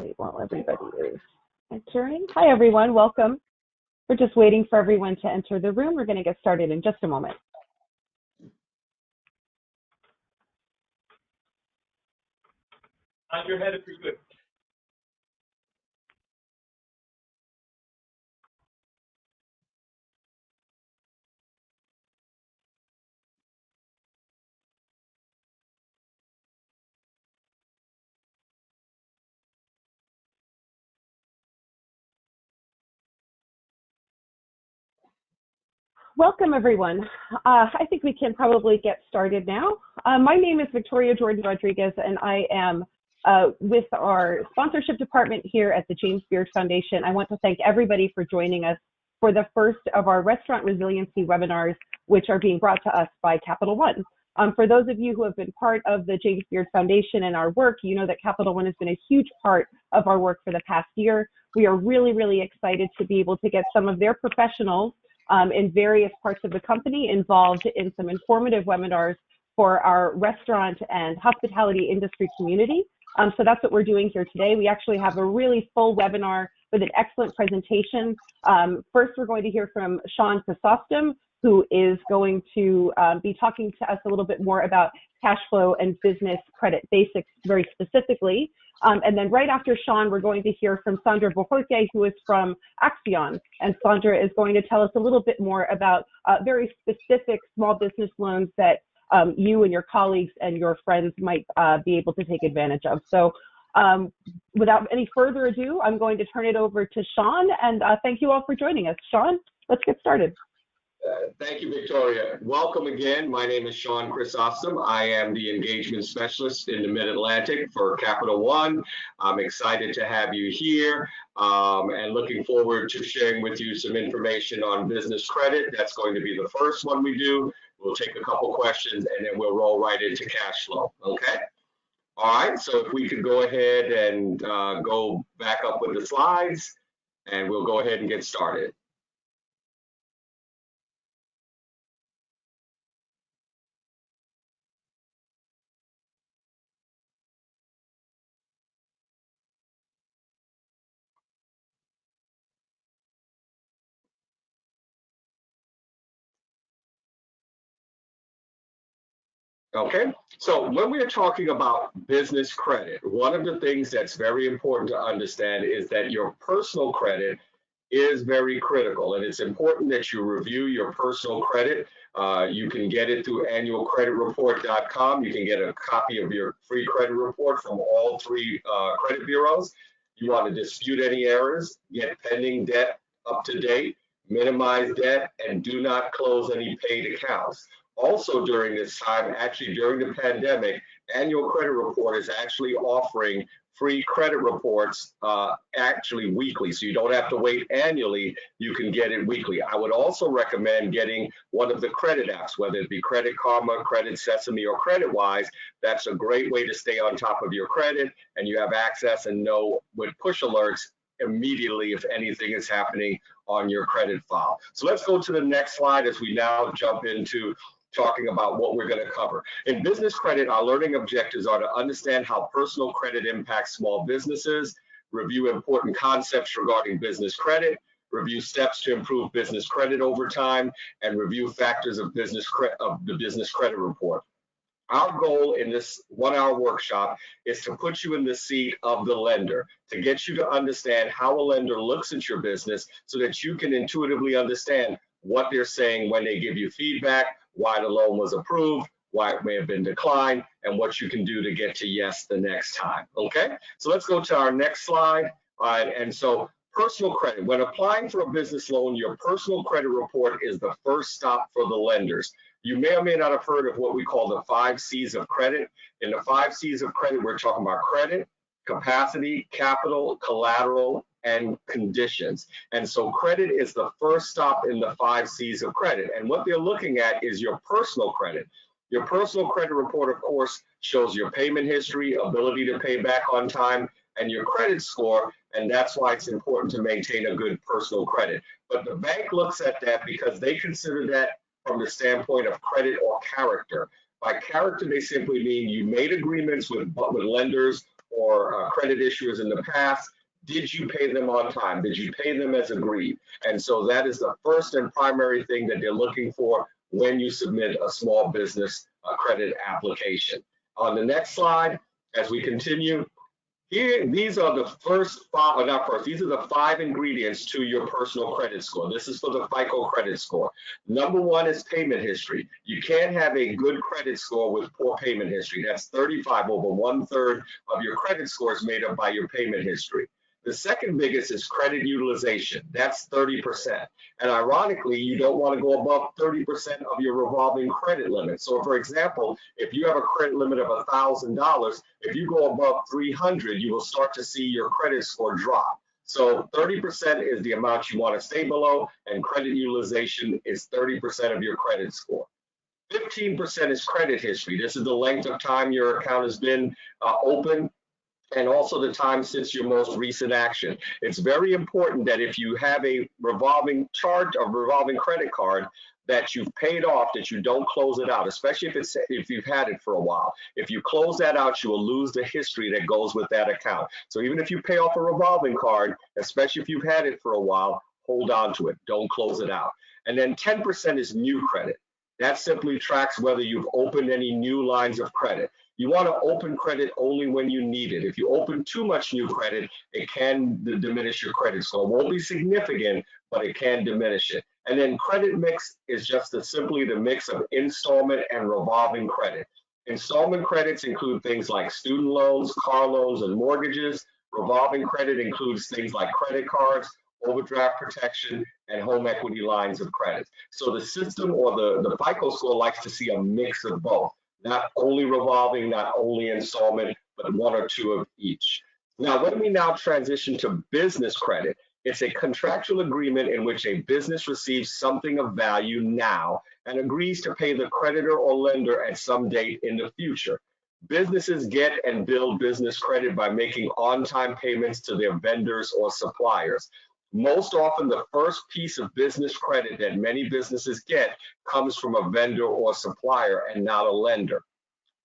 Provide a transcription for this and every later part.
wait while everybody is entering. Hi, everyone. Welcome. We're just waiting for everyone to enter the room. We're going to get started in just a moment. On your head if you're good. Welcome, everyone. I think we can probably get started now. My name is Victoria Jordan Rodriguez, and I am with our sponsorship department here at the James Beard Foundation. I want to thank everybody for joining us for the first of our restaurant resiliency webinars, which are being brought to us by Capital One. For those of you who have been part of the James Beard Foundation and our work, you know that Capital One has been a huge part of our work for the past year. We are really, really excited to be able to get some of their professionals in various parts of the company involved in some informative webinars for our restaurant and hospitality industry community. So that's what we're doing here today. We actually have a really full webinar with an excellent presentation. First, we're going to hear from Sean Chrysostom, who is going to be talking to us a little bit more about cash flow and business credit basics very specifically. And then right after Sean, we're going to hear from Sandra Bojorque, who is from Accion. And Sandra is going to tell us a little bit more about very specific small business loans that you and your colleagues and your friends might be able to take advantage of. So without any further ado, I'm going to turn it over to Sean, and thank you all for joining us. Sean, let's get started. Thank you, Victoria. Welcome again. My name is Sean Chrysostom. I am the engagement specialist in the Mid-Atlantic for Capital One. I'm excited to have you here and looking forward to sharing with you some information on business credit. That's going to be the first one we do. We'll take a couple questions and then we'll roll right into cash flow. Okay? All right, so if we could go ahead and go back up with the slides, and we'll go ahead and get started. Okay, so when we're talking about business credit, one of the things that's very important to understand is that your personal credit is very critical, and it's important that you review your personal credit. You can get it through annualcreditreport.com. You can get a copy of your free credit report from all three credit bureaus. You want to dispute any errors, get pending debt up to date, minimize debt, and do not close any paid accounts. Also during this time, actually during the pandemic, Annual Credit Report is actually offering free credit reports actually weekly. So you don't have to wait annually, you can get it weekly. I would also recommend getting one of the credit apps, whether it be Credit Karma, Credit Sesame, or CreditWise. That's a great way to stay on top of your credit, and you have access and know with push alerts immediately if anything is happening on your credit file. So let's go to the next slide as we now jump into talking about what we're going to cover. In business credit, our learning objectives are to understand how personal credit impacts small businesses, review important concepts regarding business credit, review steps to improve business credit over time, and review factors of the business credit report. Our goal in this 1-hour workshop is to put you in the seat of the lender, to get you to understand how a lender looks at your business so that you can intuitively understand what they're saying when they give you feedback, why the loan was approved, why it may have been declined, and what you can do to get to yes the next time. Okay, so let's go to our next slide. And so personal credit. When applying for a business loan, your personal credit report is the first stop for the lenders. You may or may not have heard of what we call the 5 C's of credit. In the 5 C's of credit, we're talking about credit, capacity, capital, collateral, and conditions. And so credit is the first stop in the 5 C's of credit. And what they're looking at is your personal credit. Your personal credit report, of course, shows your payment history, ability to pay back on time, and your credit score. And that's why it's important to maintain a good personal credit. But the bank looks at that because they consider that from the standpoint of credit or character. By character, they simply mean you made agreements with lenders or credit issuers in the past, did you pay them on time? Did you pay them as agreed? And so that is the first and primary thing that they're looking for when you submit a small business credit application. On the next slide, as we continue, here, these are the first five, or not first, these are the 5 ingredients to your personal credit score. This is for the FICO credit score. Number 1 is payment history. You can't have a good credit score with poor payment history. That's 35, over 1/3 of your credit score is made up by your payment history. The second biggest is credit utilization. That's 30%. And ironically, you don't want to go above 30% of your revolving credit limit. So for example, if you have a credit limit of $1,000, if you go above 300, you will start to see your credit score drop. So 30% is the amount you want to stay below, and credit utilization is 30% of your credit score. 15% is credit history. This is the length of time your account has been open, and also the time since your most recent action. It's very important that if you have a revolving credit card that you've paid off, that you don't close it out, especially if you've had it for a while. If you close that out, you will lose the history that goes with that account. So even if you pay off a revolving card, especially if you've had it for a while, hold on to it, don't close it out. And then 10% is new credit. That simply tracks whether you've opened any new lines of credit. You want to open credit only when you need it. If you open too much new credit, it can diminish your credit score. It won't be significant, but it can diminish it. And then credit mix is just simply the mix of installment and revolving credit. Installment credits include things like student loans, car loans, and mortgages. Revolving credit includes things like credit cards, overdraft protection, and home equity lines of credit. So the system, or the FICO score, likes to see a mix of both. Not only revolving, not only installment, but 1 or 2 of each. Now, when we now transition to business credit, it's a contractual agreement in which a business receives something of value now and agrees to pay the creditor or lender at some date in the future. Businesses get and build business credit by making on-time payments to their vendors or suppliers. Most often, the first piece of business credit that many businesses get comes from a vendor or supplier and not a lender.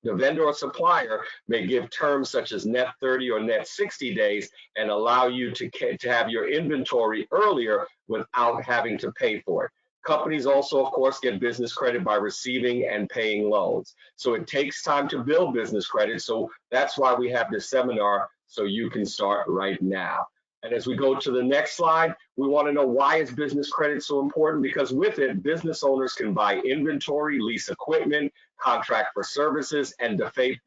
The vendor or supplier may give terms such as net 30 or net 60 days and allow you to have your inventory earlier without having to pay for it. Companies also, of course, get business credit by receiving and paying loans. So it takes time to build business credit. So that's why we have this seminar, so you can start right now. And as we go to the next slide, we want to know, why is business credit so important? Because with it, business owners can buy inventory, lease equipment, contract for services, and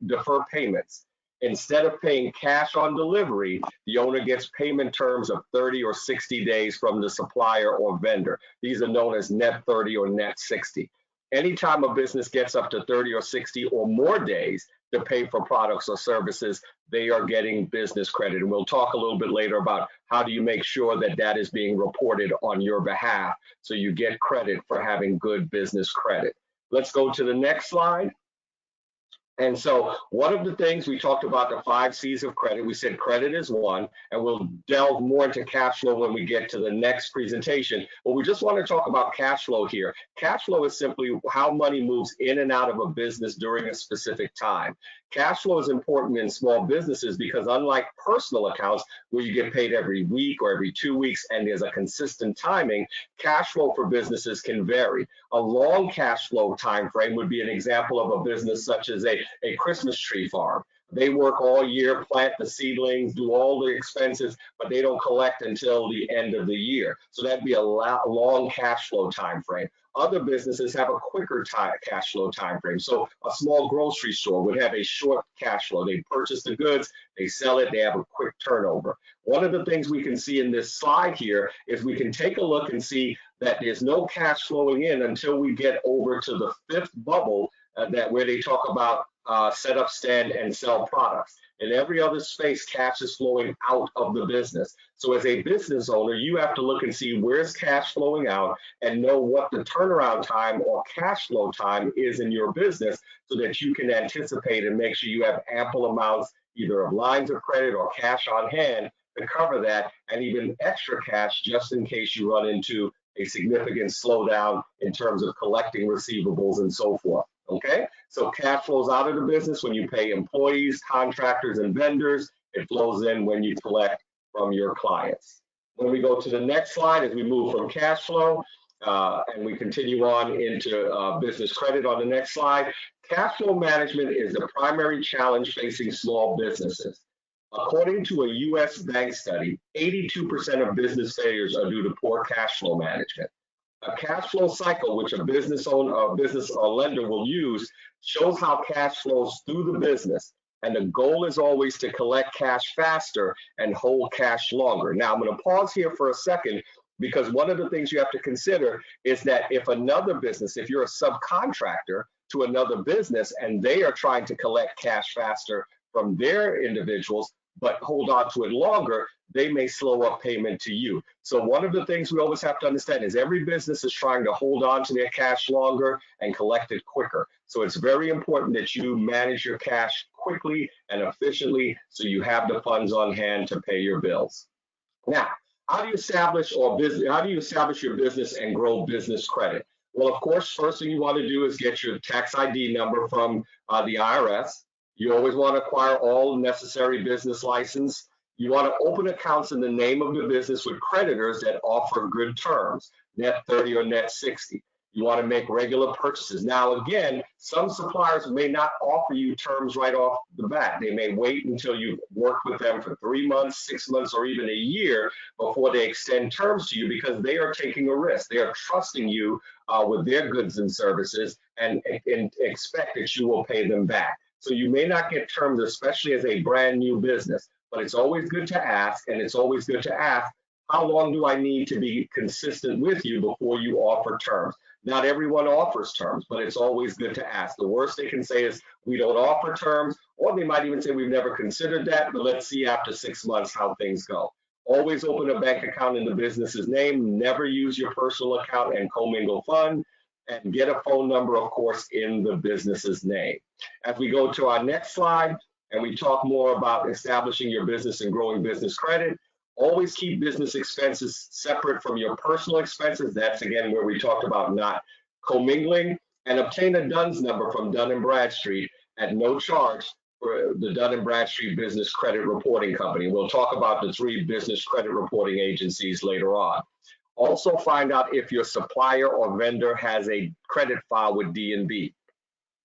defer payments. Instead of paying cash on delivery, the owner gets payment terms of 30 or 60 days from the supplier or vendor. These are known as net 30 or net 60. Anytime a business gets up to 30 or 60 or more days to pay for products or services, they are getting business credit. And we'll talk a little bit later about how do you make sure that that is being reported on your behalf so you get credit for having good business credit. Let's go to the next slide. And so one of the things we talked about, the 5 C's of credit, we said credit is one, and we'll delve more into cash flow when we get to the next presentation. But we just want to talk about cash flow here. Cash flow is simply how money moves in and out of a business during a specific time. Cash flow is important in small businesses because, unlike personal accounts where you get paid every week or every 2 weeks and there's a consistent timing, cash flow for businesses can vary. A long cash flow time frame would be an example of a business such as a Christmas tree farm. They work all year, plant the seedlings, do all the expenses, but they don't collect until the end of the year. So that'd be a long cash flow time frame. Other businesses have a quicker cash flow time frame. So a small grocery store would have a short cash flow. They purchase the goods, they sell it, they have a quick turnover. One of the things we can see in this slide here is we can take a look and see that there's no cash flowing in until we get over to the 5th bubble, where they talk about set up, stand, and sell products. In every other space, cash is flowing out of the business. So as a business owner, you have to look and see where's cash flowing out and know what the turnaround time or cash flow time is in your business so that you can anticipate and make sure you have ample amounts either of lines of credit or cash on hand to cover that, and even extra cash just in case you run into a significant slowdown in terms of collecting receivables and so forth. Okay, so cash flows out of the business when you pay employees, contractors, and vendors. It flows in when you collect from your clients. When we go to the next slide, as we move from cash flow, and we continue on into business credit on the next slide, cash flow management is the primary challenge facing small businesses. According to a U.S. bank study, 82% of business failures are due to poor cash flow management. A cash flow cycle, which a business owner, or lender will use, shows how cash flows through the business. And the goal is always to collect cash faster and hold cash longer. Now, I'm going to pause here for a second, because one of the things you have to consider is that if another business, if you're a subcontractor to another business and they are trying to collect cash faster from their individuals, but hold on to it longer, they may slow up payment to you. So one of the things we always have to understand is every business is trying to hold on to their cash longer and collect it quicker. So it's very important that you manage your cash quickly and efficiently so you have the funds on hand to pay your bills. Now, how do you establish your business and grow business credit? Well, of course, first thing you want to do is get your tax ID number from the IRS. You always want to acquire all necessary business license. You want to open accounts in the name of the business with creditors that offer good terms, net 30 or net 60. You want to make regular purchases. Now, again, some suppliers may not offer you terms right off the bat. They may wait until you've worked with them for 3 months, 6 months, or even a year before they extend terms to you, because they are taking a risk. They are trusting you with their goods and services and expect that you will pay them back. So you may not get terms, especially as a brand new business, but it's always good to ask, and it's always good to ask, how long do I need to be consistent with you before you offer terms? Not everyone offers terms, but it's always good to ask. The worst they can say is, we don't offer terms, or they might even say, we've never considered that, but let's see after 6 months how things go. Always open a bank account in the business's name. Never use your personal account and commingle funds. And get a phone number, of course, in the business's name. As we go to our next slide, and we talk more about establishing your business and growing business credit, always keep business expenses separate from your personal expenses. That's, again, where we talked about not commingling. And obtain a DUNS number from Dun & Bradstreet at no charge for the Dun & Bradstreet Business Credit Reporting Company. We'll talk about the 3 business credit reporting agencies later on. Also find out if your supplier or vendor has a credit file with D&B.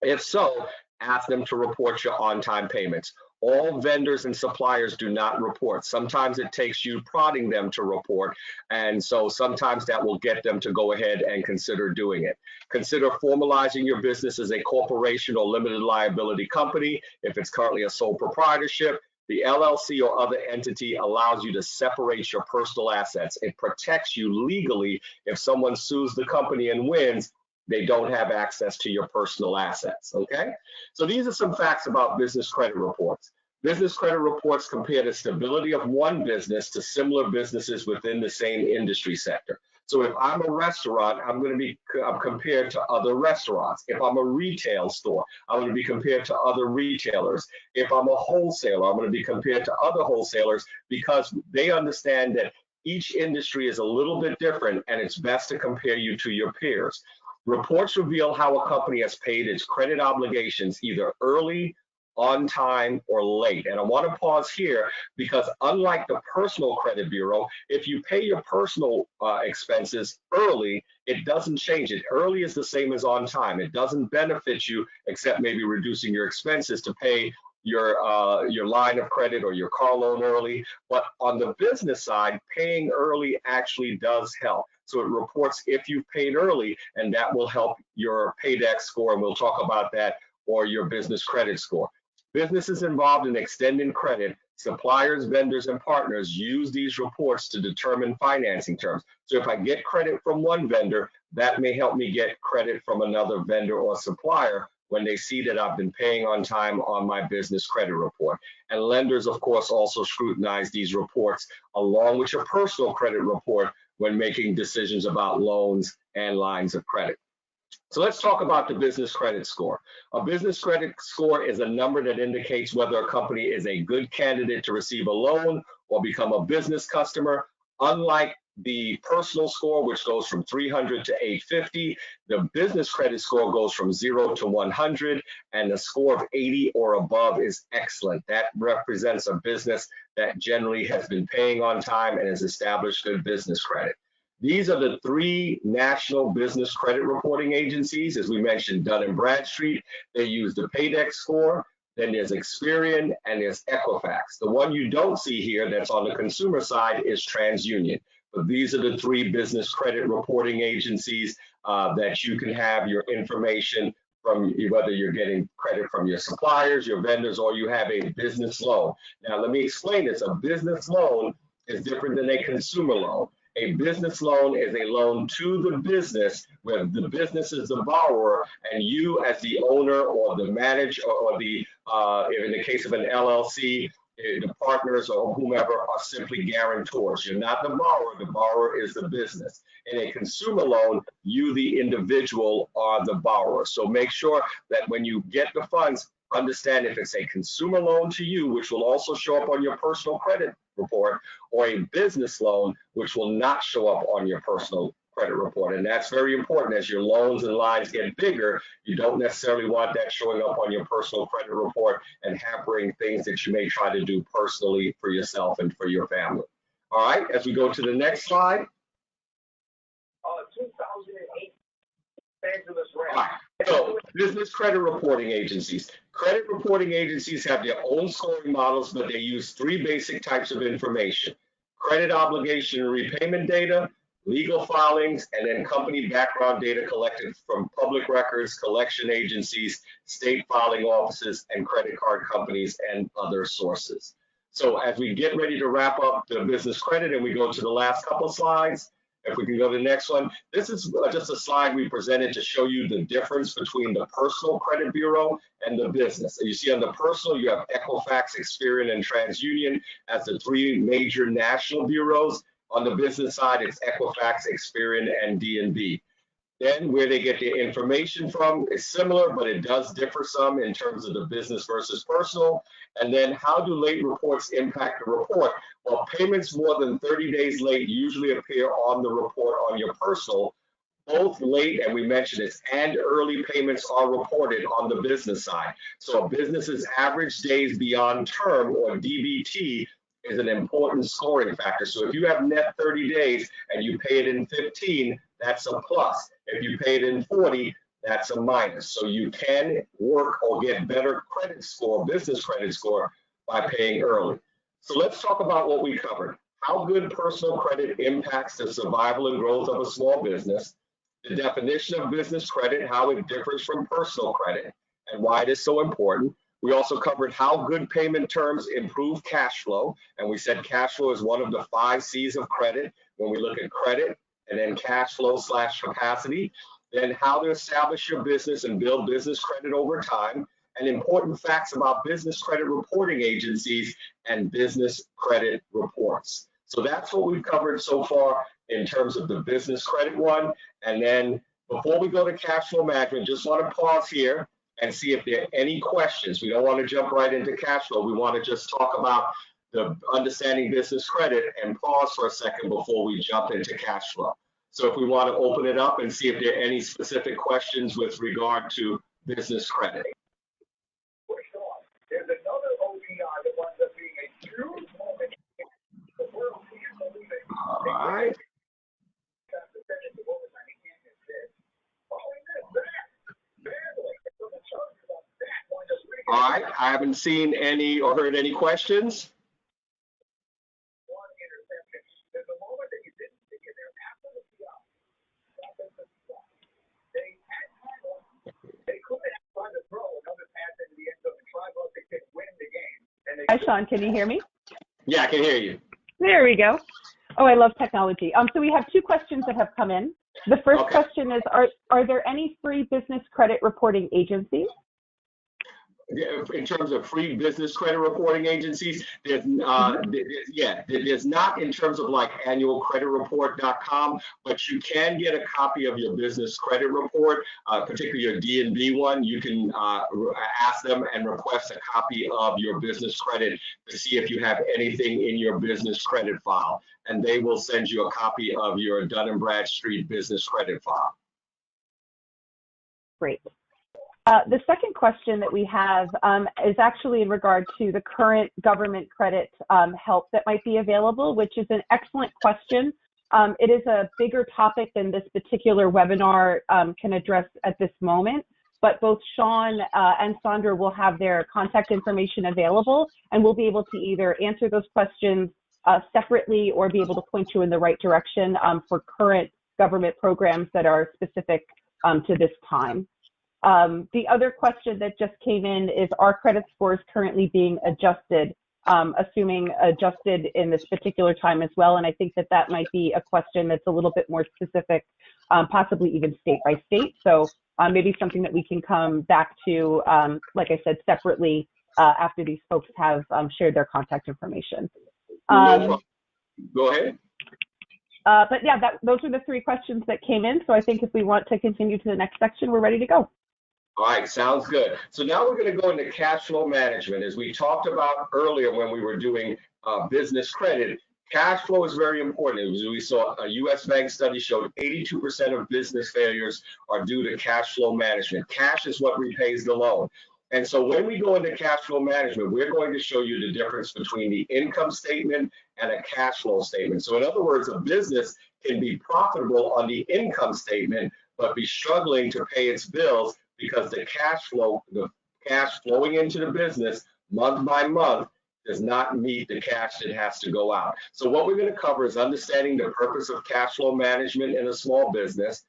If so, ask them to report your on-time payments. All vendors and suppliers do not report. Sometimes it takes you prodding them to report, and so sometimes that will get them to go ahead and consider doing it. Consider formalizing your business as a corporation or limited liability company if it's currently a sole proprietorship. The LLC or other entity allows you to separate your personal assets. It protects you legally. If someone sues the company and wins, they don't have access to your personal assets, okay? So these are some facts about business credit reports. Business credit reports compare the stability of one business to similar businesses within the same industry sector. So if I'm a restaurant, I'm going to be compared to other restaurants. If I'm a retail store, I'm going to be compared to other retailers. If I'm a wholesaler, I'm going to be compared to other wholesalers, because they understand that each industry is a little bit different, and it's best to compare you to your peers. Reports reveal how a company has paid its credit obligations either early, on time, or late. And I want to pause here, because unlike the personal credit bureau, if you pay your personal expenses early, it doesn't change it. Early is the same as on time. It doesn't benefit you, except maybe reducing your expenses to pay your line of credit or your car loan early. But on the business side, paying early actually does help. So it reports if you've paid early, and that will help your payback score, and we'll talk about that, or your business credit score. Businesses involved in extending credit, suppliers, vendors, and partners use these reports to determine financing terms. So if I get credit from one vendor, that may help me get credit from another vendor or supplier when they see that I've been paying on time on my business credit report. And lenders, of course, also scrutinize these reports along with your personal credit report when making decisions about loans and lines of credit. So let's talk about the business credit score. A business credit score is a number that indicates whether a company is a good candidate to receive a loan or become a business customer. Unlike the personal score, which goes from 300 to 850. The business credit score goes from 0 to 100, and the score of 80 or above is excellent. That represents a business that generally has been paying on time and has established good business credit. These are the three national business credit reporting agencies. As we mentioned, Dun & Bradstreet, they use the Paydex score. Then there's Experian and there's Equifax. The one you don't see here that's on the consumer side is TransUnion. But these are the three business credit reporting agencies that you can have your information from, whether you're getting credit from your suppliers, your vendors, or you have a business loan. Now, let me explain this. A business loan is different than a consumer loan. A business loan is a loan to the business where the business is the borrower and you as the owner or the manager or the, in the case of an LLC, the partners or whomever are simply guarantors. You're not the borrower is the business. In a consumer loan, you, the individual, are the borrower. So make sure that when you get the funds, understand if it's a consumer loan to you, which will also show up on your personal credit report, or a business loan, which will not show up on your personal credit report. And that's very important. As your loans and lines get bigger, you don't necessarily want that showing up on your personal credit report and hampering things that you may try to do personally for yourself and for your family. All right, as we go to the next slide. 2008, Angeles Rams. All right. So, business credit reporting agencies. Credit reporting agencies have their own scoring models, but they use three basic types of information: credit obligation and repayment data, legal filings, and then company background data collected from public records, collection agencies, state filing offices, and credit card companies and other sources. So as we get ready to wrap up the business credit and we go to the last couple of slides, if we can go to the next one, this is just a slide we presented to show you the difference between the personal credit bureau and the business. You see on the personal, you have Equifax, Experian, and TransUnion as the three major national bureaus. On the business side, it's Equifax, Experian, and D&B. Then where they get their information from is similar, but it does differ some in terms of the business versus personal. And then how do late reports impact the report? Well, payments more than 30 days late usually appear on the report on your personal. Both late, and we mentioned this, and early payments are reported on the business side. So a business's average days beyond term, or DBT, is an important scoring factor. So if you have net 30 days and you pay it in 15, that's a plus. If you pay it in 40, that's a minus. So you can work or get better credit score, business credit score, by paying early. So let's talk about what we covered. How good personal credit impacts the survival and growth of a small business, the definition of business credit, how it differs from personal credit, and why it is so important. We also covered how good payment terms improve cash flow, and we said cash flow is one of the 5 C's of credit when we look at credit, and then cash flow / capacity, then how to establish your business and build business credit over time, and important facts about business credit reporting agencies and business credit reports. So that's what we've covered so far in terms of the business credit one. And then before we go to cash flow management, just want to pause here and see if there are any questions. We don't want to jump right into cash flow. We want to just talk about the understanding business credit and pause for a second before we jump into cash flow. So if we want to open it up and see if there are any specific questions with regard to business credit. There's another OPI that winds up being a huge moment in the world. All right. All right, I haven't seen any or heard any questions. Hi, Sean, can you hear me? Yeah, I can hear you. There we go. Oh, I love technology. So we have 2 questions that have come in. The first question is, are there any free business credit reporting agencies? in terms of free business credit reporting agencies, there's there's not in terms of like annualcreditreport.com, but you can get a copy of your business credit report, particularly your D&B one. You can ask them and request a copy of your business credit to see if you have anything in your business credit file, and they will send you a copy of your Dun & Bradstreet business credit file. Great. The second question that we have is actually in regard to the current government credit help that might be available, which is an excellent question. It is a bigger topic than this particular webinar can address at this moment, but both Sean and Sandra will have their contact information available, and we'll be able to either answer those questions separately or be able to point you in the right direction for current government programs that are specific to this time. The other question that just came in is, are credit scores currently being adjusted, assuming adjusted in this particular time as well? And I think that that might be a question that's a little bit more specific, possibly even state by state. So maybe something that we can come back to, like I said, separately after these folks have shared their contact information. Go ahead. But yeah, those are the three questions that came in. So I think if we want to continue to the next section, we're ready to go. All right, sounds good. So now we're going to go into cash flow management. As we talked about earlier when we were doing business credit, cash flow is very important. As we saw, a U.S. Bank study showed 82% of business failures are due to cash flow management. Cash is what repays the loan. And so when we go into cash flow management, we're going to show you the difference between the income statement and a cash flow statement. So in other words, a business can be profitable on the income statement, but be struggling to pay its bills because the cash flowing into the business month by month does not meet the cash that has to go out. So what we're going to cover is understanding the purpose of cash flow management in a small business,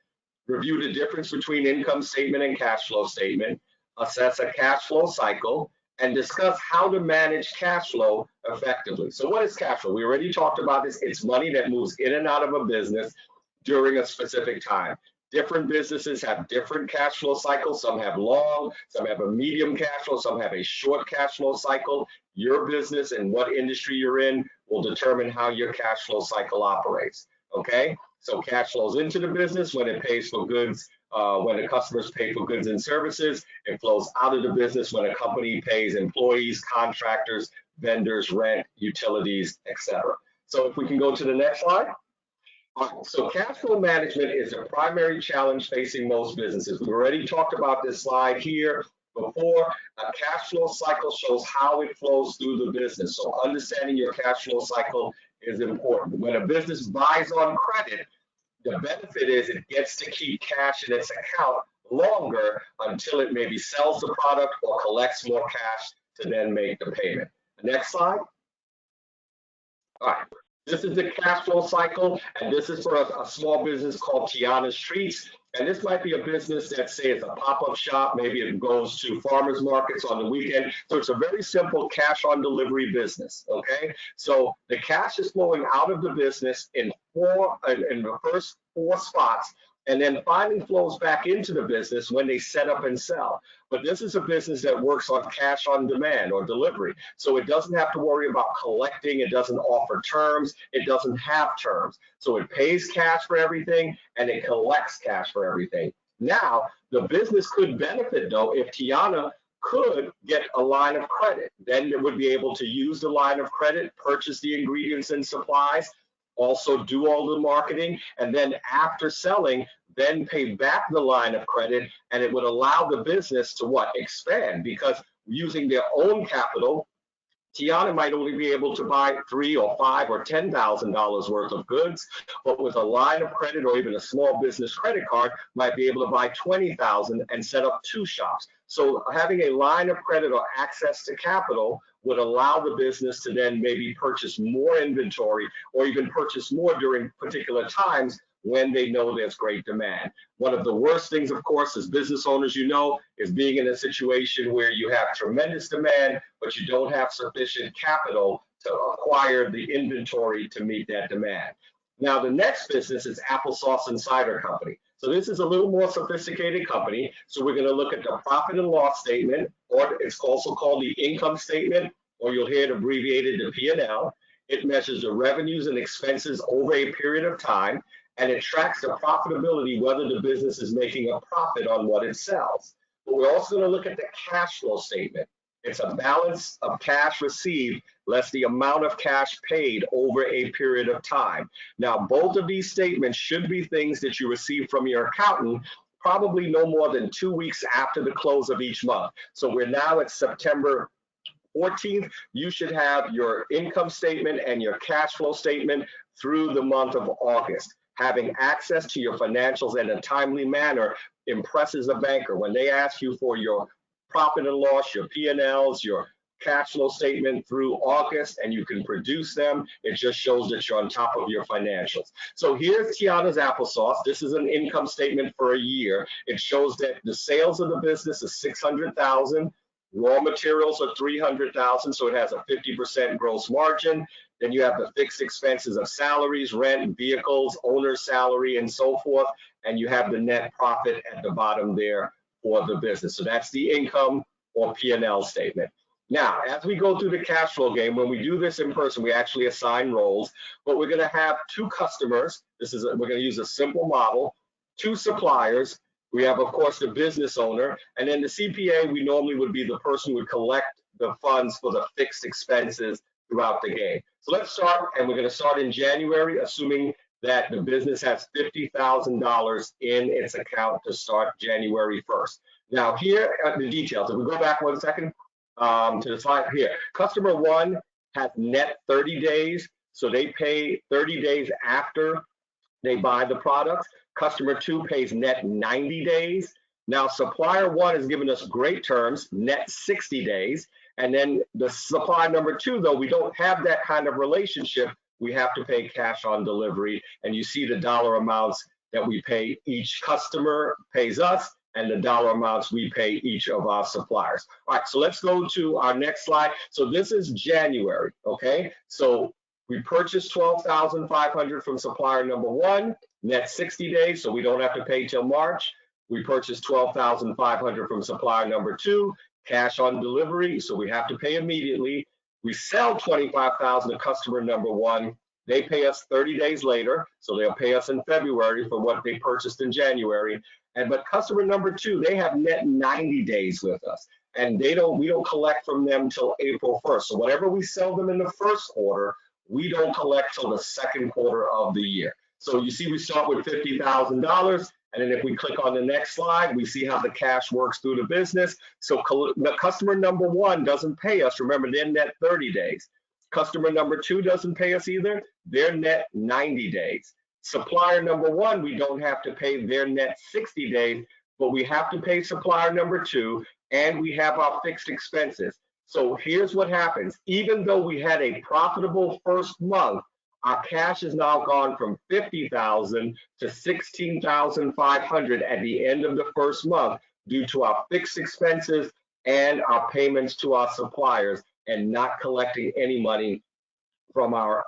review the difference between income statement and cash flow statement, assess a cash flow cycle, and discuss how to manage cash flow effectively. So what is cash flow? We already talked about this. It's money that moves in and out of a business during a specific time. Different businesses have different cash flow cycles. Some have long, some have a medium cash flow, some have a short cash flow cycle. Your business and what industry you're in will determine how your cash flow cycle operates, okay? So cash flows into the business when it pays for goods, when the customers pay for goods and services. It flows out of the business when a company pays employees, contractors, vendors, rent, utilities, etc. So if we can go to the next slide. All right, so cash flow management is a primary challenge facing most businesses. We already talked about this slide here before. A cash flow cycle shows how it flows through the business. So understanding your cash flow cycle is important. When a business buys on credit, the benefit is it gets to keep cash in its account longer until it maybe sells the product or collects more cash to then make the payment. Next slide. All right. This is the cash flow cycle, and this is for a small business called Tiana's Treats. And this might be a business that, say, is a pop-up shop. Maybe it goes to farmers markets on the weekend. So it's a very simple cash on delivery business, okay? So the cash is flowing out of the business in the first 4 spots, and then finally flows back into the business when they set up and sell. But this is a business that works on cash on demand or delivery. So it doesn't have to worry about collecting. It doesn't offer terms. It doesn't have terms. So it pays cash for everything and it collects cash for everything. Now, the business could benefit, though, if Tiana could get a line of credit. Then it would be able to use the line of credit, purchase the ingredients and supplies, also do all the marketing, and then after selling, then pay back the line of credit, and it would allow the business to what? Expand, because using their own capital, Tiana might only be able to buy $3,000 or $5,000 or $10,000 worth of goods, but with a line of credit or even a small business credit card, might be able to buy $20,000 and set up 2 shops. So having a line of credit or access to capital would allow the business to then maybe purchase more inventory or even purchase more during particular times when they know there's great demand. One of the worst things, of course, as business owners, you know, is being in a situation where you have tremendous demand, but you don't have sufficient capital to acquire the inventory to meet that demand. Now, the next business is Applesauce and Cider Company. So this is a little more sophisticated company. So we're going to look at the profit and loss statement, or it's also called the income statement, or you'll hear it abbreviated the P&L. It measures the revenues and expenses over a period of time, and it tracks the profitability, whether the business is making a profit on what it sells. But we're also going to look at the cash flow statement. It's a balance of cash received less the amount of cash paid over a period of time. Now, both of these statements should be things that you receive from your accountant probably no more than 2 weeks after the close of each month. So we're now at September 14th. You should have your income statement and your cash flow statement through the month of August. Having access to your financials in a timely manner impresses a banker. When they ask you for your profit and loss, your P&Ls, your cash flow statement through August, and you can produce them, it just shows that you're on top of your financials. So here's Tiana's Applesauce. This is an income statement for a year. It shows that the sales of the business is $600,000. Raw materials are $300,000, so it has a 50% gross margin. Then you have the fixed expenses of salaries, rent, vehicles, owner's salary, and so forth. And you have the net profit at the bottom there for the business. So that's the income or P&L statement. Now, as we go through the cash flow game, when we do this in person, we actually assign roles, but we're going to have 2 customers. We're going to use a simple model, 2 suppliers. We have, of course, the business owner, and then the CPA, we normally would be the person who would collect the funds for the fixed expenses throughout the game. So let's start, and we're going to start in January, assuming that the business has $50,000 in its account to start January 1st. Now, here are the details. If we go back 1 second to the slide here, customer 1 has net 30 days, so they pay 30 days after they buy the products. Customer 2 pays net 90 days. Now, supplier 1 has given us great terms, net 60 days. And then the supplier number 2, though, we don't have that kind of relationship. We have to pay cash on delivery. And you see the dollar amounts that we pay each customer pays us, and the dollar amounts we pay each of our suppliers. All right, so let's go to our next slide. So this is January, okay? So we purchased $12,500 from supplier number 1, net 60 days, so we don't have to pay till March. We purchased $12,500 from supplier number 2, cash on delivery, so we have to pay immediately. We sell $25,000 to customer number 1. They pay us 30 days later, so they'll pay us in February for what they purchased in January. But customer number 2, they have net 90 days with us, and we don't collect from them till April 1st. So whatever we sell them in the first quarter, we don't collect till the second quarter of the year. So you see, we start with $50,000, and then if we click on the next slide, we see how the cash works through the business. So customer number 1 doesn't pay us. Remember, they're net 30 days. Customer number 2 doesn't pay us either. They're net 90 days. Supplier number 1, we don't have to pay their net 60 days, but we have to pay supplier number 2, and we have our fixed expenses. So here's what happens. Even though we had a profitable first month, our cash has now gone from $50,000 to $16,500 at the end of the first month due to our fixed expenses and our payments to our suppliers and not collecting any money from our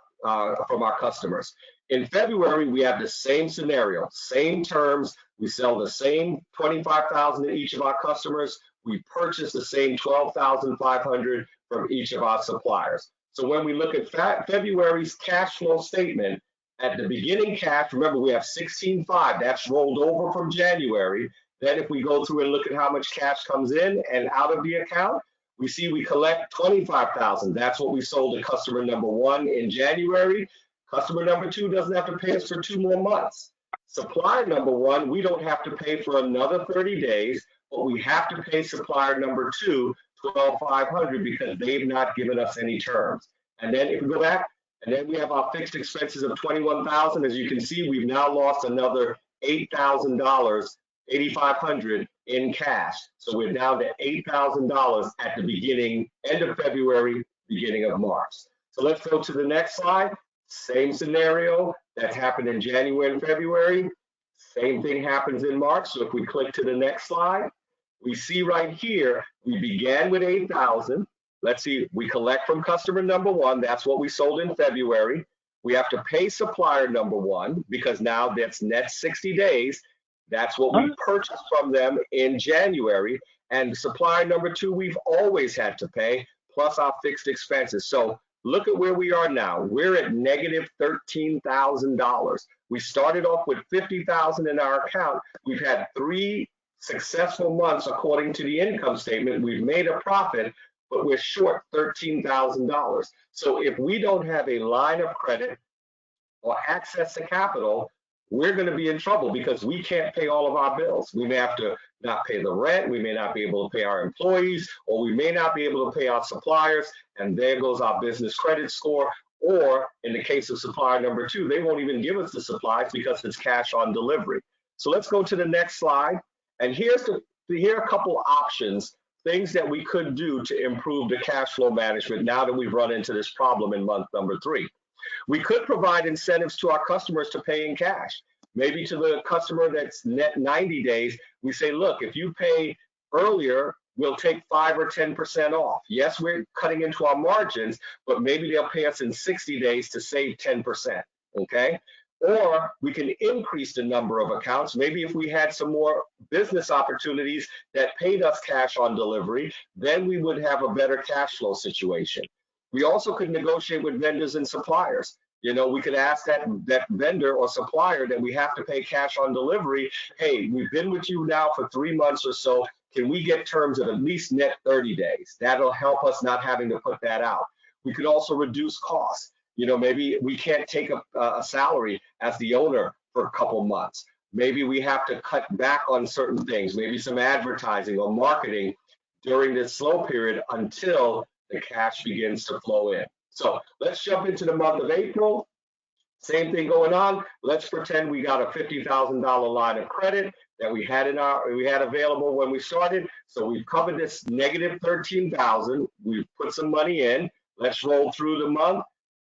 customers. In February, we have the same scenario, same terms. We sell the same $25,000 to each of our customers. We purchase the same $12,500 from each of our suppliers. So when we look at February's cash flow statement, at the beginning cash, remember we have $16,500, that's rolled over from January. Then if we go through and look at how much cash comes in and out of the account, we see we collect $25,000. That's what we sold to customer number 1 in January. Customer number 2 doesn't have to pay us for 2 more months. Supplier number 1, we don't have to pay for another 30 days, but we have to pay supplier number 2 $12,500 because they've not given us any terms. And then if we go back, and then we have our fixed expenses of $21,000. As you can see, we've now lost another $8,000, $8,500 in cash. So we're down to $8,000 at the beginning, end of February, beginning of March. So let's go to the next slide. Same scenario that's happened in January and February. Same thing happens in March. So if we click to the next slide, we see right here, we began with $8,000. Let's see, we collect from customer number 1. That's what we sold in February. We have to pay supplier number one because now that's net 60 days. That's what we purchased from them in January. And supplier number two, we've always had to pay, plus our fixed expenses. So look at where we are now. We're at negative $13,000. We started off with $50,000 in our account. We've had 3 successful months according to the income statement. We've made a profit, but we're short $13,000. So if we don't have a line of credit or access to capital, we're going to be in trouble because we can't pay all of our bills. We may have to not pay the rent, we may not be able to pay our employees, or we may not be able to pay our suppliers, and there goes our business credit score. Or in the case of supplier number two, they won't even give us the supplies because it's cash on delivery. So let's go to the next slide. And here are a couple options, things that we could do to improve the cash flow management now that we've run into this problem in month number 3. We could provide incentives to our customers to pay in cash. Maybe to the customer that's net 90 days, we say, look, if you pay earlier, we'll take 5 or 10% off. Yes, we're cutting into our margins, but maybe they'll pay us in 60 days to save 10%, okay? Or we can increase the number of accounts. Maybe if we had some more business opportunities that paid us cash on delivery, then we would have a better cash flow situation. We also could negotiate with vendors and suppliers. You know, we could ask that vendor or supplier that we have to pay cash on delivery, hey, we've been with you now for 3 months or so. Can we get terms of at least net 30 days? That'll help us not having to put that out. We could also reduce costs. You know, maybe we can't take a salary as the owner for a couple months. Maybe we have to cut back on certain things, maybe some advertising or marketing during this slow period until the cash begins to flow in. So let's jump into the month of April. Same thing going on. Let's pretend we got a $50,000 line of credit that we had available when we started. So we've covered this negative 13,000. We've put some money in. Let's roll through the month.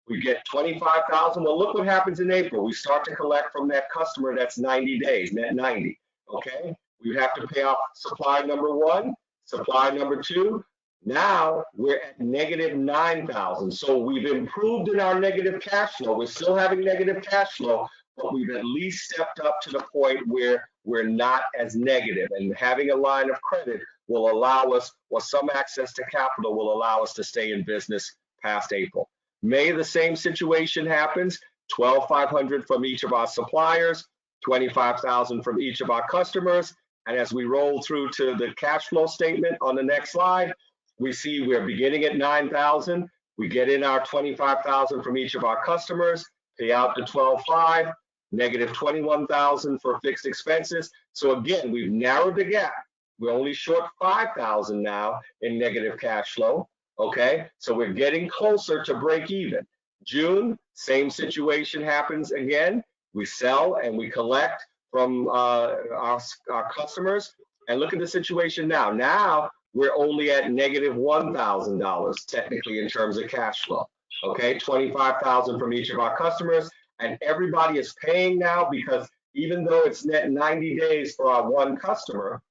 We get 25,000. Well, look what happens in April. We start to collect from that customer that's 90 days, net 90. Okay. We have to pay off supply number 1, supply number 2. Now we're at negative 9,000. So we've improved in our negative cash flow. We're still having negative cash flow, but we've at least stepped up to the point where we're not as negative. And having a line of credit will allow us, or some access to capital will allow us to stay in business past April. May, the same situation happens. 12,500 from each of our suppliers, 25,000 from each of our customers. And as we roll through to the cash flow statement on the next slide, we see we're beginning at 9,000. We get in our 25,000 from each of our customers, pay out the 12,500, negative 21,000 for fixed expenses. So again, we've narrowed the gap. We're only short 5,000 now in negative cash flow. Okay, so we're getting closer to break even. June, same situation happens again. We sell and we collect from our customers. And look at the situation now. Now we're only at negative $1,000 technically in terms of cash flow. Okay, 25,000 from each of our customers, and everybody is paying now because even though it's net 90 days for our one customer,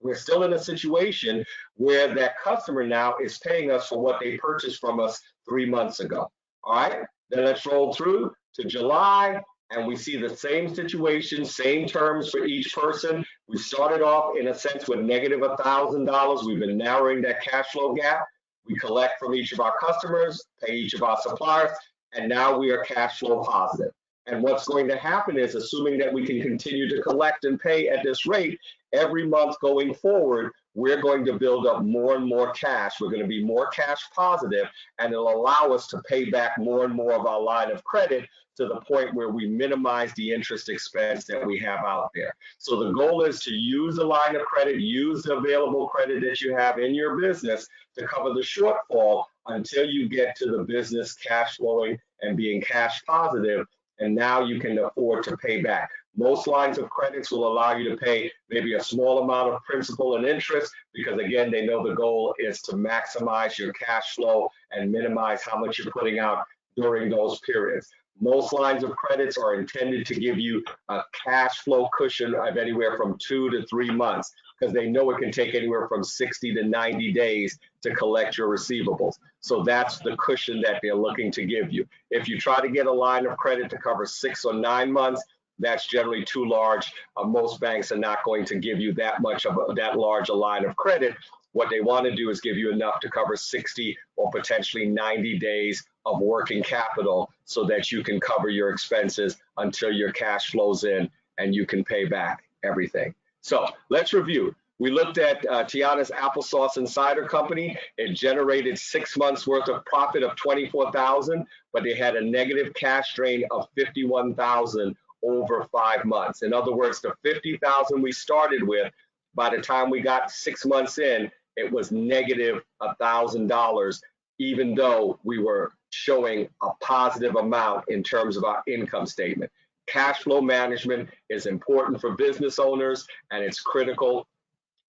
we're still in a situation where that customer now is paying us for what they purchased from us 3 months ago. All right, then let's roll through to July, and we see the same situation, same terms for each person. We started off in a sense with negative $1,000. We've been narrowing that cash flow gap. We collect from each of our customers, pay each of our suppliers, and now we are cash flow positive. And what's going to happen is, assuming that we can continue to collect and pay at this rate, every month going forward, we're going to build up more and more cash. We're going to be more cash positive, and it'll allow us to pay back more and more of our line of credit to the point where we minimize the interest expense that we have out there. So the goal is to use the line of credit, use the available credit that you have in your business to cover the shortfall until you get to the business cash flowing and being cash positive, and now you can afford to pay back. Most lines of credits will allow you to pay maybe a small amount of principal and interest because, again, they know the goal is to maximize your cash flow and minimize how much you're putting out during those periods. Most lines of credits are intended to give you a cash flow cushion of anywhere from 2 to 3 months, because they know it can take anywhere from 60 to 90 days to collect your receivables. So that's the cushion that they're looking to give you. If you try to get a line of credit to cover 6 or 9 months, that's generally too large. Most banks are not going to give you that large a line of credit. What they want to do is give you enough to cover 60 or potentially 90 days of working capital so that you can cover your expenses until your cash flows in and you can pay back everything. So let's review. We looked at Tiana's Applesauce and Cider Company. It generated 6 months worth of profit of $24,000, but they had a negative cash drain of $51,000 over 5 months. In other words, the $50,000 we started with, by the time we got 6 months in, it was negative $1,000, even though we were showing a positive amount in terms of our income statement. Cash flow management is important for business owners, and it's critical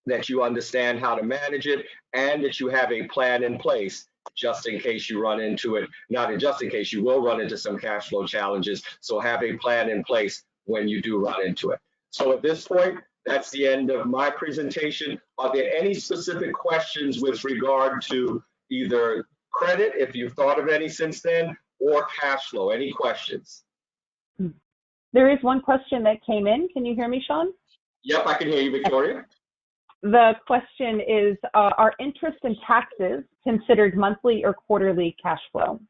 that you understand how to manage it and that you have a plan in place just in case you run into it. Not just in case, you will run into some cash flow challenges. So have a plan in place when you do run into it. So at this point, that's the end of my presentation. Are there any specific questions with regard to either credit, if you've thought of any since then, or cash flow? Any questions? There is one question that came in. Can you hear me, Sean? Yep, I can hear you, Victoria. The question is, are interest and taxes considered monthly or quarterly cash flow?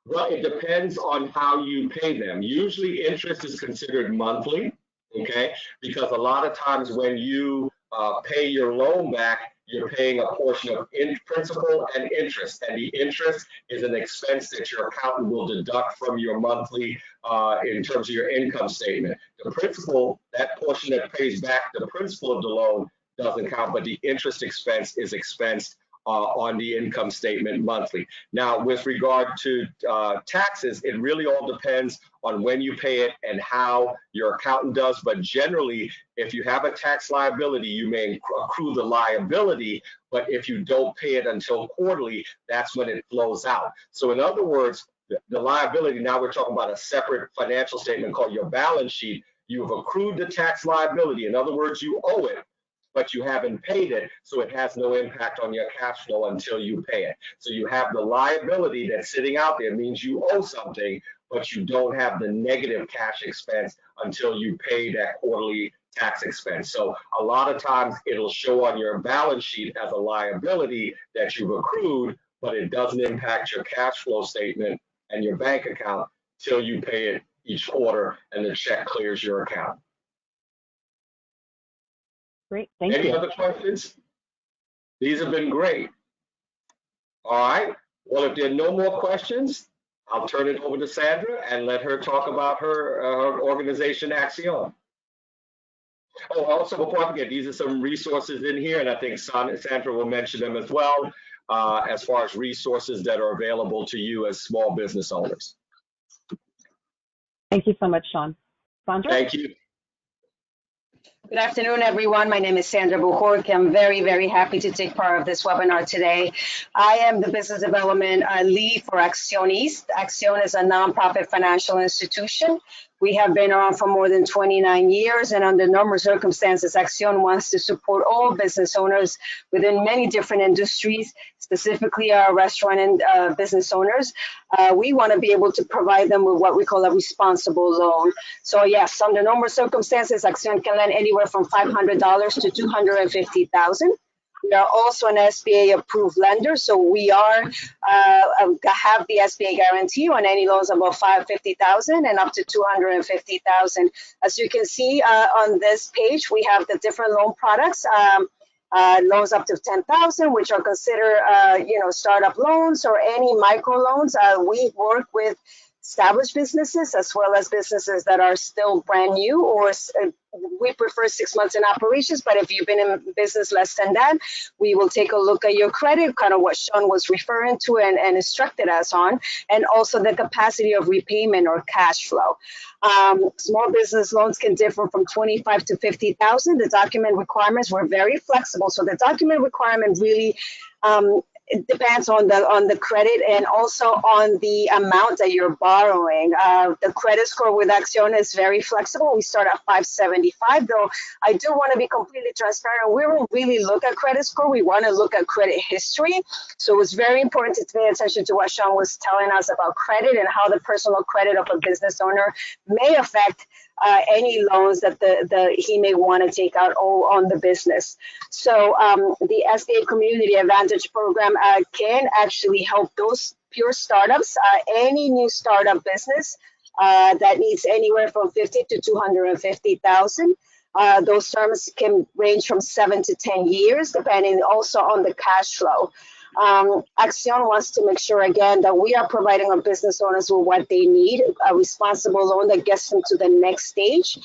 Well, it depends on how you pay them. Usually interest is considered monthly, okay? Because a lot of times when you pay your loan back, you're paying a portion of principal and interest. And the interest is an expense that your accountant will deduct from your monthly in terms of your income statement. The principal, that portion that pays back the principal of the loan, doesn't count, but the interest expense is expensed on the income statement monthly. Now, with regard to taxes, it really all depends on when you pay it and how your accountant does. But generally, if you have a tax liability, you may accrue the liability, but if you don't pay it until quarterly, that's when it flows out. So in other words, the liability, now we're talking about a separate financial statement called your balance sheet. You've accrued the tax liability. In other words, you owe it, but you haven't paid it, so it has no impact on your cash flow until you pay it. So you have the liability that's sitting out there, means you owe something, but you don't have the negative cash expense until you pay that quarterly tax expense. So a lot of times it'll show on your balance sheet as a liability that you've accrued, but it doesn't impact your cash flow statement and your bank account till you pay it each quarter and the check clears your account. Great, thank you. Any other questions? These have been great. All right. Well, if there are no more questions, I'll turn it over to Sandra and let her talk about her organization, Accion. Oh, also, before I forget, these are some resources in here, and I think Sandra will mention them as well, as far as resources that are available to you as small business owners. Thank you so much, Sean. Sandra? Thank you. Good afternoon, everyone. My name is Sandra Bojorque. I'm very, very happy to take part of this webinar today. I am the business development lead for Axion East. Accion is a nonprofit financial institution. We have been around for more than 29 years, and under normal circumstances, Accion wants to support all business owners within many different industries, specifically our restaurant and business owners. We want to be able to provide them with what we call a responsible loan. So yes, under normal circumstances, Accion can lend anywhere from $500 to $250,000. We are also an SBA approved lender, so we are have the SBA guarantee on any loans above $550,000 and up to $250,000. As you can see on this page, we have the different loan products. Loans up to $10,000, which are considered, startup loans or any micro loans. We work with established businesses as well as businesses that are still brand new, or we prefer 6 months in operations, but if you've been in business less than that, we will take a look at your credit, kind of what Sean was referring to and instructed us on, and also the capacity of repayment or cash flow. Small business loans can differ from $25,000 to $50,000. The document requirements were very flexible, so the document requirement really it depends on the credit and also on the amount that you're borrowing. The credit score with Accion is very flexible. We start at 575, though I do want to be completely transparent. We don't really look at credit score. We want to look at credit history. So it's very important to pay attention to what Sean was telling us about credit and how the personal credit of a business owner may affect any loans that he may want to take out on the business. So the SBA Community Advantage Program can actually help those pure startups, any new startup business that needs anywhere from 50 to 250,000. Those terms can range from 7 to 10 years, depending also on the cash flow. Accion wants to make sure, again, that we are providing our business owners with what they need, a responsible loan that gets them to the next stage.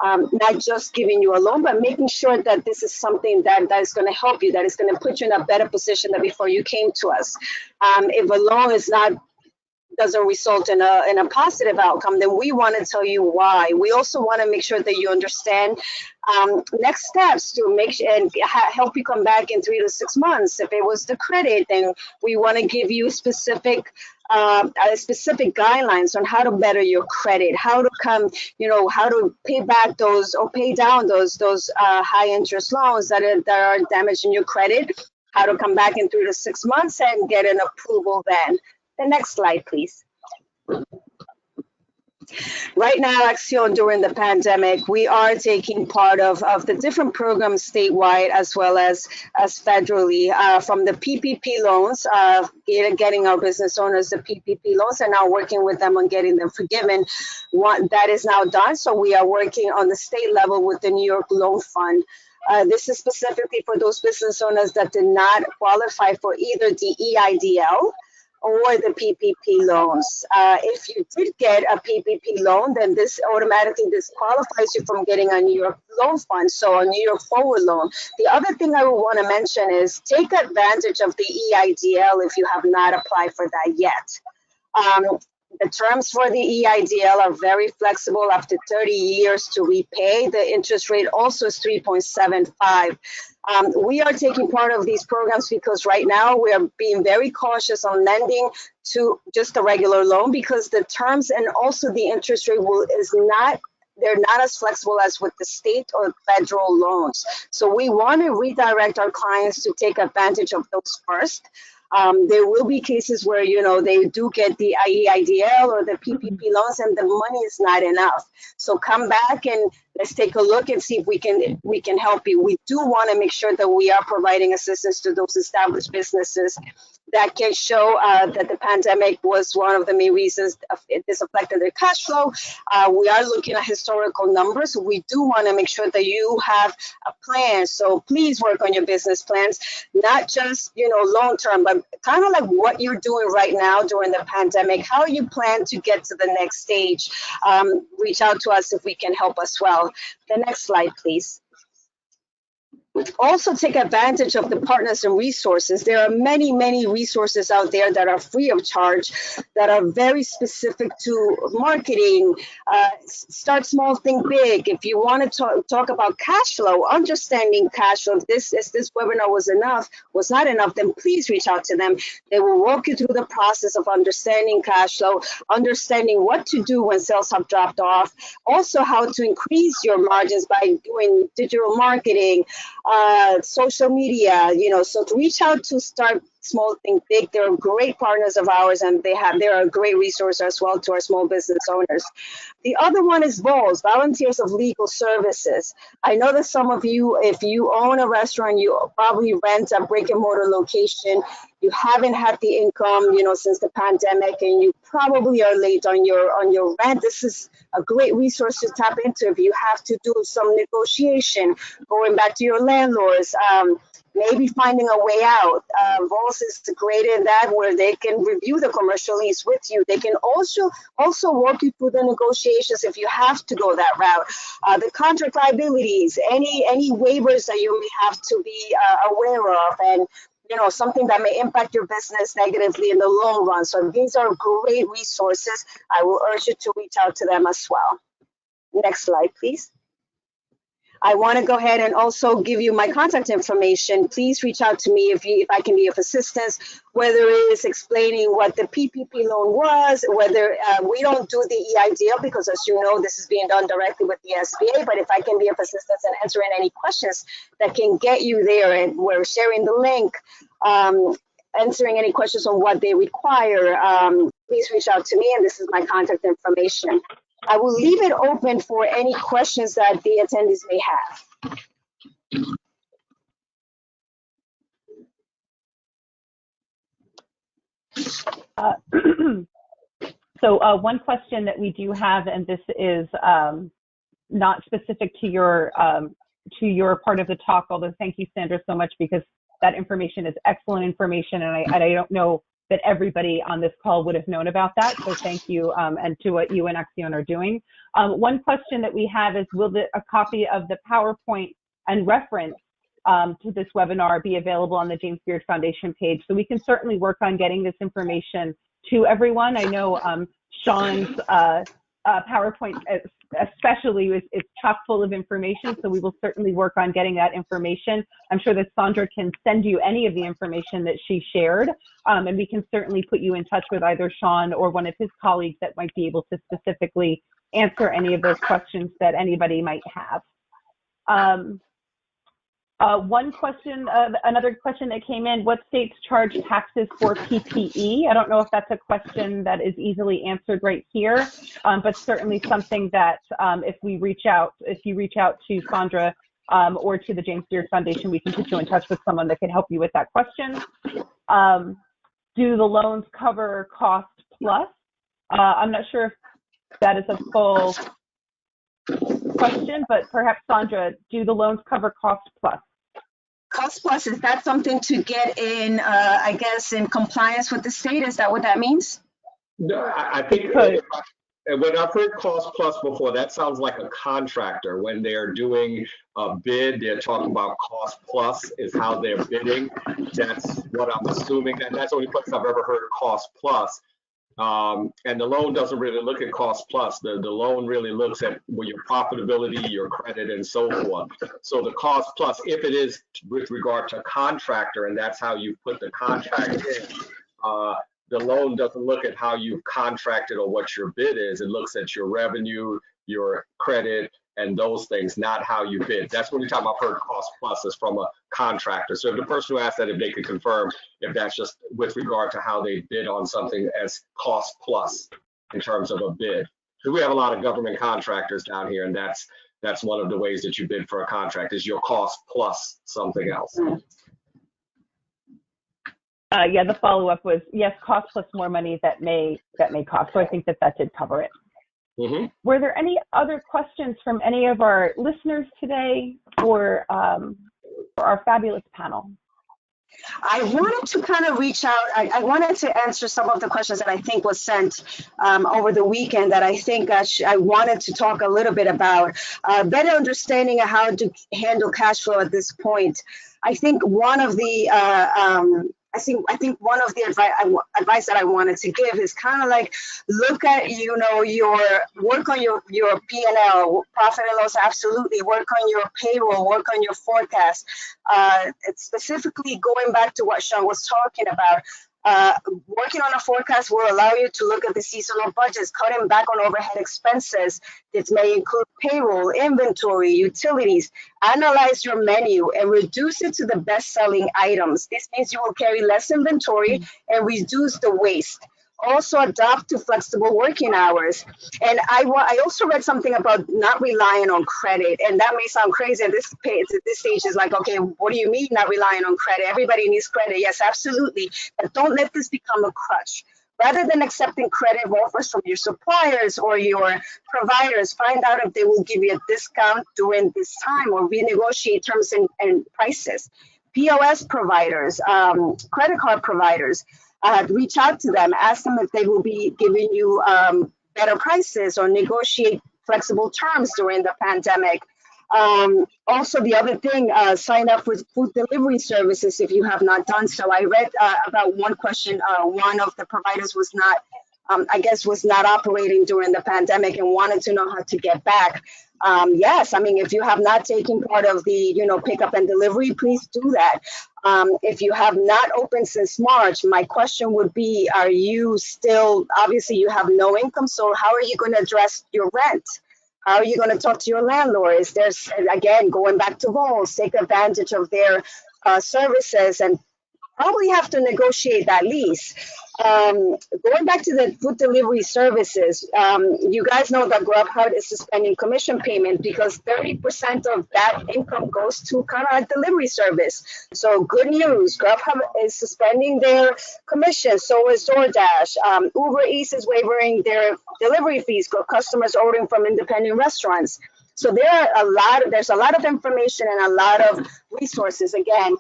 Not just giving you a loan, but making sure that this is something that is going to help you, that is going to put you in a better position than before you came to us. If a loan is not doesn't result in a positive outcome, then we want to tell you why. We also want to make sure that you understand next steps to make sure and help you come back in 3 to 6 months. If it was the credit, then we want to give you specific guidelines on how to better your credit, how to come, how to pay back those or pay down those high interest loans that are damaging your credit, how to come back in 3 to 6 months and get an approval then. The next slide, please. Right now, Accion, during the pandemic, we are taking part of the different programs statewide as well as federally, from the PPP loans, getting our business owners the PPP loans and now working with them on getting them forgiven. That is now done, so we are working on the state level with the New York Loan Fund. This is specifically for those business owners that did not qualify for either the EIDL or the PPP loans. If you did get a PPP loan, then this automatically disqualifies you from getting a New York Loan Fund, so a New York Forward Loan. The other thing I would want to mention is take advantage of the EIDL if you have not applied for that yet. The terms for the EIDL are very flexible, up to 30 years to repay. The interest rate also is 3.75. We are taking part of these programs because right now we are being very cautious on lending to just a regular loan because the terms and also the interest rate they're not as flexible as with the state or federal loans. So we want to redirect our clients to take advantage of those first. There will be cases where, they do get the EIDL or the PPP loans and the money is not enough. So come back and let's take a look and see if we can help you. We do want to make sure that we are providing assistance to those established businesses that can show that the pandemic was one of the main reasons this affected their cash flow. We are looking at historical numbers. We do want to make sure that you have a plan. So please work on your business plans, not just, long term, but kind of like what you're doing right now during the pandemic, how you plan to get to the next stage. Reach out to us if we can help as well. The next slide, please. Also take advantage of the partners and resources. There are many, many resources out there that are free of charge, that are very specific to marketing. Start small, think big. If you want to talk about cash flow, understanding cash flow, if this webinar was not enough, then please reach out to them. They will walk you through the process of understanding cash flow, understanding what to do when sales have dropped off, also how to increase your margins by doing digital marketing, social media, so to reach out to Start Small, Think Big. They're great partners of ours and they're a great resource as well to our small business owners. The other one is VOLS, Volunteers of Legal Services. I know that some of you, if you own a restaurant, you probably rent a brick and mortar location. You haven't had the income, since the pandemic, and you probably are late on your rent. This is a great resource to tap into if you have to do some negotiation, going back to your landlords, maybe finding a way out. VOLS is great in that, where they can review the commercial lease with you. They can also walk you through the negotiations if you have to go that route. The contract liabilities, any waivers that you may have to be aware of, and something that may impact your business negatively in the long run. So these are great resources. I will urge you to reach out to them as well. Next slide, please. I want to go ahead and also give you my contact information. Please reach out to me if I can be of assistance, whether it is explaining what the PPP loan was, whether we don't do the EIDL because, as you know, this is being done directly with the SBA. But if I can be of assistance in answering any questions that can get you there, and we're sharing the link, answering any questions on what they require, please reach out to me, and this is my contact information. I will leave it open for any questions that the attendees may have. So one question that we do have, and this is not specific to your part of the talk, although thank you, Sandra, so much, because that information is excellent information, and I don't know that everybody on this call would have known about that. So thank you, and to what you and Accion are doing. One question that we have is, will a copy of the PowerPoint and reference to this webinar be available on the James Beard Foundation page? So we can certainly work on getting this information to everyone. I know Sean's PowerPoint especially is chock full of information, so we will certainly work on getting that information. I'm sure that Sandra can send you any of the information that she shared, and we can certainly put you in touch with either Sean or one of his colleagues that might be able to specifically answer any of those questions that anybody might have. One question, another question that came in, what states charge taxes for PPE? I don't know if that's a question that is easily answered right here, but certainly something that if you reach out to Sandra or to the James Beard Foundation, we can put you in touch with someone that can help you with that question. Do the loans cover cost plus? I'm not sure if that is a full question, but perhaps Sandra, do the loans cover cost plus? Cost plus, is that something to get in, I guess, in compliance with the state? Is that what that means? No, I think when I've heard cost plus before, that sounds like a contractor. When they're doing a bid, they're talking about cost plus is how they're bidding. That's what I'm assuming, and that's the only place I've ever heard cost plus. And the loan doesn't really look at cost plus. The loan really looks at your profitability, your credit, and so forth. So the cost plus, if it is with regard to contractor, and that's how you put the contract in, the loan doesn't look at how you've contracted or what your bid is. It looks at your revenue, your credit, and those things, not how you bid. That's when we talk about heard cost plus is from a contractor. So if the person who asked that, if they could confirm if that's just with regard to how they bid on something as cost plus in terms of a bid. So we have a lot of government contractors down here, and that's one of the ways that you bid for a contract is your cost plus something else. Yeah, the follow-up was, yes, cost plus more money that may cost. So I think that did cover it. Mm-hmm. Were there any other questions from any of our listeners today or for our fabulous panel? I wanted to kind of reach out. I wanted to answer some of the questions that I think was sent over the weekend that I think I wanted to talk a little bit about. Better understanding of how to handle cash flow at this point. I think one of the I think one of the advice that I wanted to give is kind of like look at your work on your P&L, profit and loss, absolutely. Work on your payroll, work on your forecast. It's specifically going back to what Sean was talking about. Working on a forecast will allow you to look at the seasonal budgets, cutting back on overhead expenses. This may include payroll, inventory, utilities. Analyze your menu and reduce it to the best-selling items. This means you will carry less inventory and reduce the waste. Also adapt to flexible working hours. And I also read something about not relying on credit, and that may sound crazy at this stage. Is like, okay, what do you mean not relying on credit? Everybody needs credit. Yes, absolutely. But don't let this become a crutch. Rather than accepting credit offers from your suppliers or your providers, find out if they will give you a discount during this time or renegotiate terms and prices. POS providers, credit card providers, reach out to them, ask them if they will be giving you better prices or negotiate flexible terms during the pandemic. Also, the other thing, sign up for food delivery services if you have not done so. I read about one question, one of the providers was not, I guess, was not operating during the pandemic and wanted to know how to get back. Yes, I mean, if you have not taken part of the, pickup and delivery, please do that. If you have not opened since March, my question would be, are you still, obviously you have no income, so how are you going to address your rent? How are you going to talk to your landlord? Is there's, again, going back to Vols, take advantage of their services and probably have to negotiate that lease. Going back to the food delivery services, you guys know that Grubhub is suspending commission payment because 30% of that income goes to kind of a delivery service. So good news, Grubhub is suspending their commission. So is DoorDash. Uber Eats is waiving their delivery fees for customers ordering from independent restaurants. So there's a lot of information and a lot of resources. Again,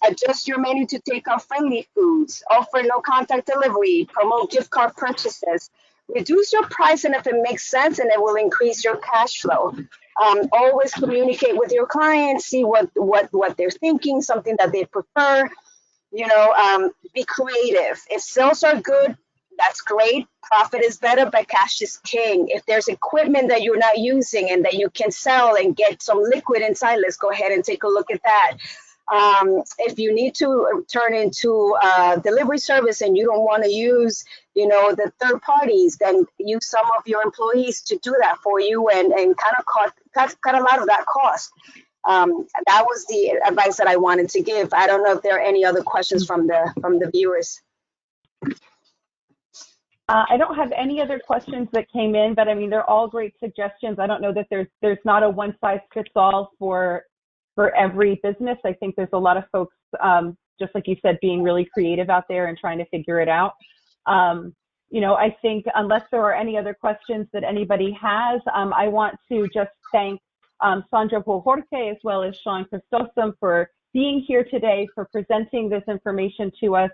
adjust your menu to take off friendly foods, offer no contact delivery, promote gift card purchases, reduce your price and if it makes sense and it will increase your cash flow. Always communicate with your clients, see what they're thinking, something that they prefer. Be creative. If sales are good, that's great. Profit is better, but cash is king. If there's equipment that you're not using and that you can sell and get some liquid inside, let's go ahead and take a look at that. If you need to turn into a delivery service and you don't want to use, the third parties, then use some of your employees to do that for you and kind of cut a lot of that cost. That was the advice that I wanted to give. I don't know if there are any other questions from the viewers. I don't have any other questions that came in, but I mean, they're all great suggestions. I don't know that there's not a one size fits all for every business. I think there's a lot of folks, just like you said, being really creative out there and trying to figure it out. I think unless there are any other questions that anybody has, I want to just thank Sandra Bojorque as well as Sean Chrysostom for being here today, for presenting this information to us.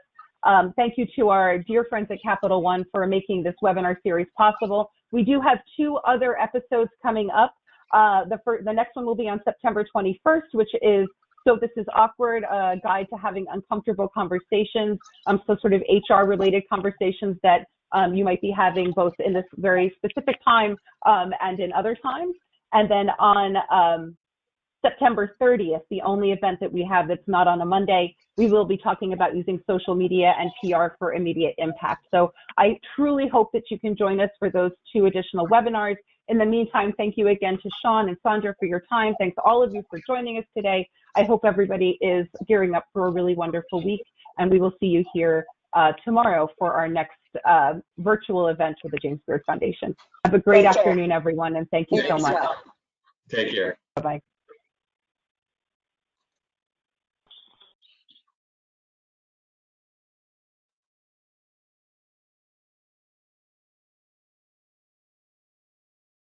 Thank you to our dear friends at Capital One for making this webinar series possible. We do have 2 other episodes coming up. The next one will be on September 21st, which is So This Is Awkward, a guide to having uncomfortable conversations, so sort of HR-related conversations that you might be having both in this very specific time and in other times. And then on September 30th, the only event that we have that's not on a Monday, we will be talking about using social media and PR for immediate impact. So I truly hope that you can join us for those 2 additional webinars. In the meantime, thank you again to Sean and Sandra for your time. Thanks to all of you for joining us today. I hope everybody is gearing up for a really wonderful week, and we will see you here tomorrow for our next virtual event with the James Beard Foundation. Have a great afternoon, everyone, and thank you so much. Take care. Bye-bye.